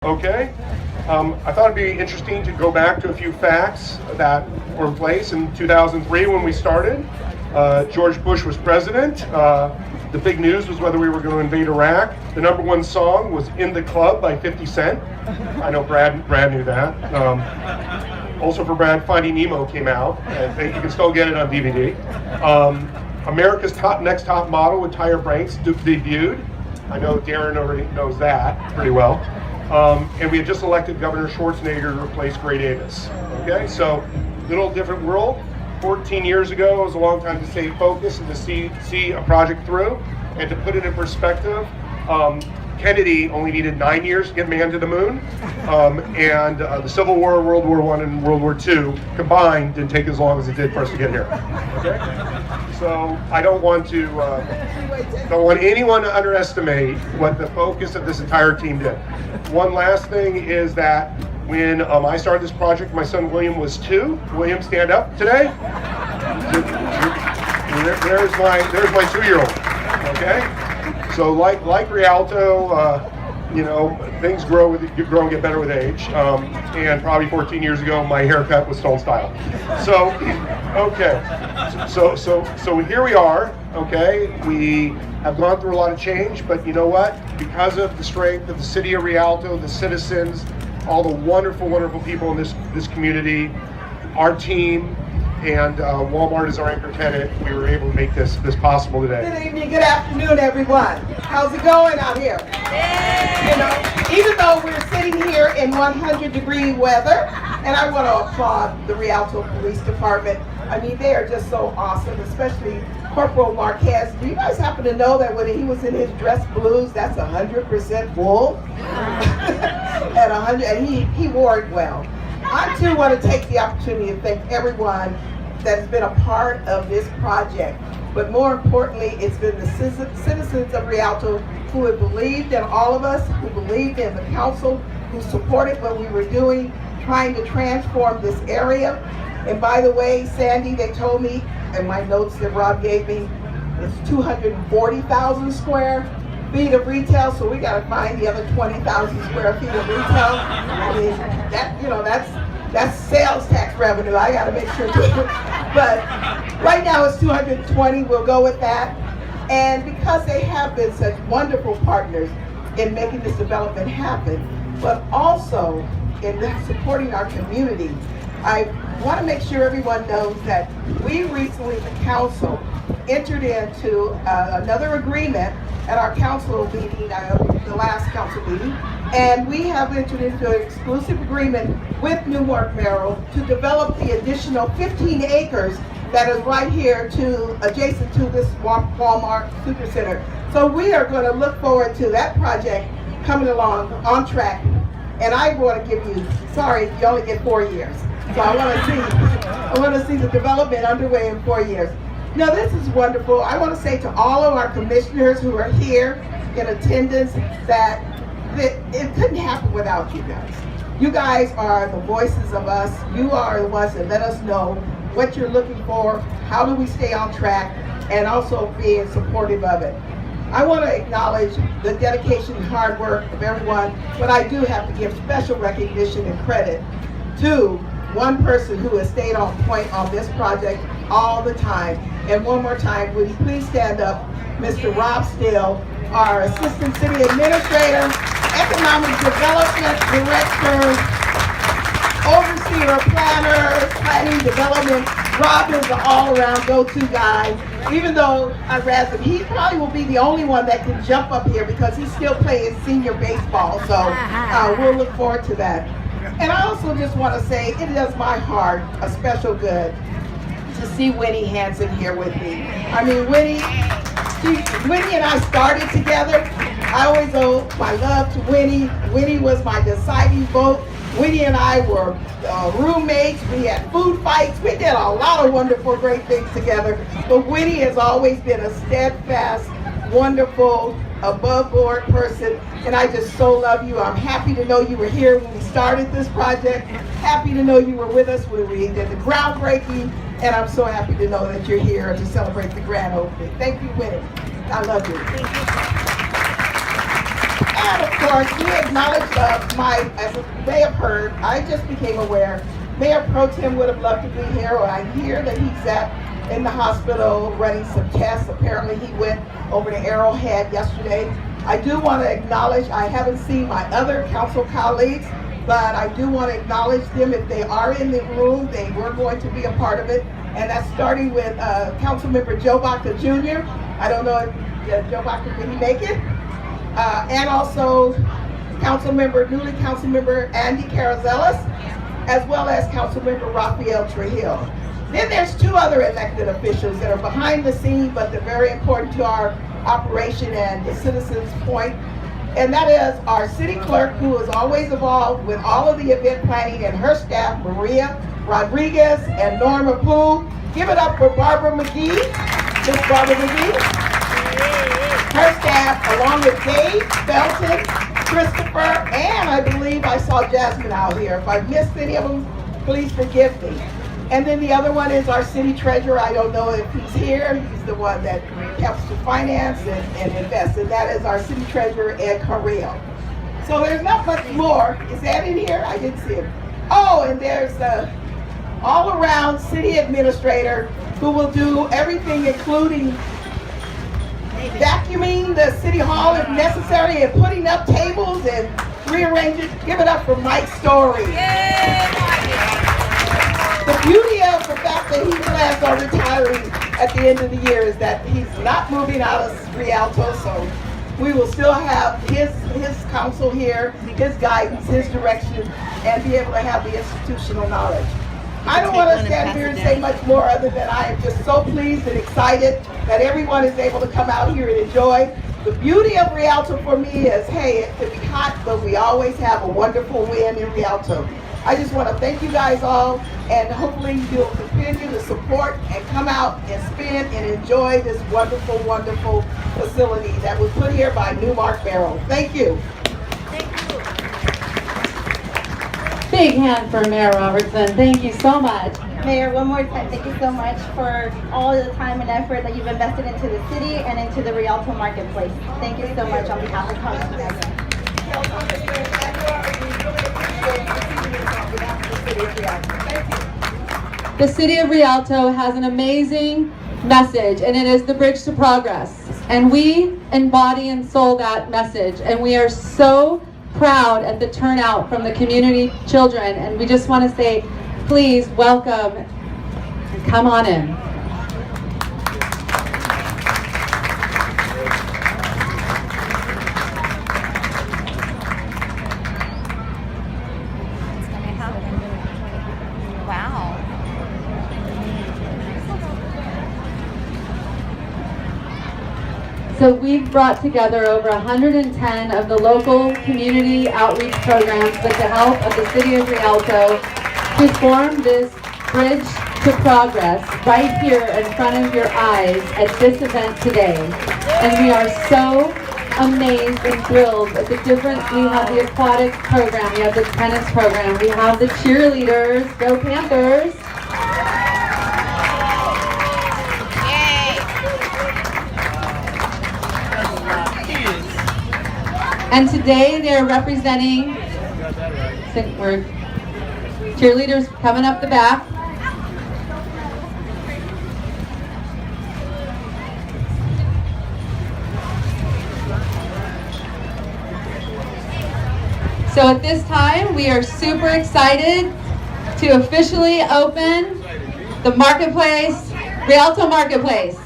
Okay. I thought it'd be interesting to go back to a few facts that were in place in 2003 when we started. George Bush was president. The big news was whether we were going to invade Iraq. The #1 song was "In the Club" by 50 Cent. I know Brad knew that. Also for Brad, Finding Nemo came out. And you can still get it on DVD. America's Next Top Model with Tyra Banks debuted. I know Darren already knows that pretty well. And we had just elected Governor Schwarzenegger to replace Gray Davis. Okay, so little different world. 14 years ago was a long time to stay focused and to see a project through. And to put it in perspective, Kennedy only needed 9 years to get man to the moon, and the Civil War, World War I, and World War II combined didn't take as long as it did for us to get here. Okay, so I don't want anyone to underestimate what the focus of this entire team did. One last thing is that when I started this project, my son William was 2. William, stand up today. There's my 2-year-old. Okay. So like Rialto, things grow and get better with age. And probably 14 years ago, my haircut was stone style. So, okay. So here we are. Okay, we have gone through a lot of change, but you know what? Because of the strength of the City of Rialto, the citizens, all the wonderful, wonderful people in this community, our team, and Walmart is our anchor tenant, we were able to make this possible today. Good evening, good afternoon, everyone. How's it going out here? You know, even though we're sitting here in 100-degree weather, and I want to applaud the Rialto Police Department. I mean, they are just so awesome, especially Corporal Marquez. Do you guys happen to know that when he was in his dress blues, that's 100% wool? At 100, and he wore it well. I too want to take the opportunity to thank everyone that's been a part of this project. But more importantly, it's been the citizens of Rialto who have believed in all of us, who believed in the council, who supported what we were doing, trying to transform this area. And by the way, Sandy, they told me, in my notes that Rob gave me, it's 240,000 square feet of retail, so we got to find the other 20,000 square feet of retail. I mean, that's sales tax revenue. I got to make sure. But right now it's 220. We'll go with that. And because they have been such wonderful partners in making this development happen, but also in supporting our community, I want to make sure everyone knows that we recently, the council, entered into another agreement at our council meeting, the last council meeting, and we have entered into an exclusive agreement with NewMark Merrill to develop the additional 15 acres that is right here adjacent to this Walmart Supercenter. So we are going to look forward to that project coming along on track. And I want to give you, sorry, you only get 4 years. So I want to see the development underway in 4 years. Now this is wonderful. I want to say to all of our commissioners who are here in attendance that it couldn't happen without you guys. You guys are the voices of us. You are the ones that let us know what you're looking for, how do we stay on track, and also being supportive of it. I want to acknowledge the dedication and hard work of everyone, but I do have to give special recognition and credit to one person who has stayed on point on this project all the time. And one more time, would you please stand up, Mr. Rob Still, our Assistant City Administrator, Economic Development Director, Overseer Planner, Planning Development. Rob is the all-around go-to guy. Even though he probably will be the only one that can jump up here because he's still playing senior baseball. So we'll look forward to that. And I also just want to say it does my heart a special good to see Winnie Hansen here with me. I mean, Winnie and I started together. I always owe my love to Winnie. Winnie was my deciding vote. Winnie and I were roommates. We had food fights. We did a lot of wonderful, great things together. But Winnie has always been a steadfast, wonderful, above board person, and I just so love you. I'm happy to know you were here when we started this project. Happy to know you were with us when we did the groundbreaking, and I'm so happy to know that you're here to celebrate the grand opening. Thank you, Winnie. I love you. And of course, we acknowledge as you may have heard, I just became aware, Mayor Pro Tem would have loved to be here, or I hear that he's in the hospital running some tests. Apparently he went over to Arrowhead yesterday. I do want to acknowledge, I haven't seen my other council colleagues, but I do want to acknowledge them. If they are in the room, they were going to be a part of it. And that's starting with Councilmember Joe Baca Jr. I don't know if Joe Baca, can he make it? And also newly Councilmember Andy Carazellas, as well as Councilmember Rafael Trujillo. Then there's two other elected officials that are behind the scenes, but they're very important to our operation and the citizens' point. And that is our city clerk, who is always involved with all of the event planning, and her staff, Maria Rodriguez and Norma Poole. Give it up for Barbara McGee, Miss Barbara McGee. Her staff, along with Dave, Felton, Christopher, and I believe I saw Jasmine out here. If I've missed any of them, please forgive me. And then the other one is our city treasurer. I don't know if he's here. He's the one that helps to finance and invest. And that is our city treasurer, Ed Carrillo. So there's not much more. Is that in here? I didn't see it. Oh, and there's the all-around city administrator who will do everything, including vacuuming the city hall if necessary, and putting up tables and rearranging. Give it up for Mike Story. The beauty of the fact that he plans on retiring at the end of the year is that he's not moving out of Rialto, so we will still have his counsel here, his guidance, his direction, and be able to have the institutional knowledge. I don't want to stand here and say much more other than I am just so pleased and excited that everyone is able to come out here and enjoy. The beauty of Rialto for me is, hey, it can be hot, but we always have a wonderful wind in Rialto. I just want to thank you guys all, and hopefully you'll continue to support and come out and spend and enjoy this wonderful, wonderful facility that was put here by NewMark Merrill. Thank you. Big hand for Mayor Robertson. Thank you so much. Mayor, one more time, thank you so much for all the time and effort that you've invested into the city and into the Rialto marketplace. Thank you so much on behalf of Council. The City of Rialto has an amazing message, and it is the bridge to progress. And we embody and soul that message, and we are so proud at the turnout from the community children, and we just want to say, please welcome and come on in. Wow. So we've brought together over 110 of the local community outreach programs with the help of the City of Rialto to form this bridge to progress right here in front of your eyes at this event today. And we are so amazed and thrilled at the different, we have the aquatic program, we have the tennis program, we have the cheerleaders, go Panthers. And today they're representing, we're cheerleaders coming up the back. So at this time, we are super excited to officially open the Marketplace, Rialto Marketplace.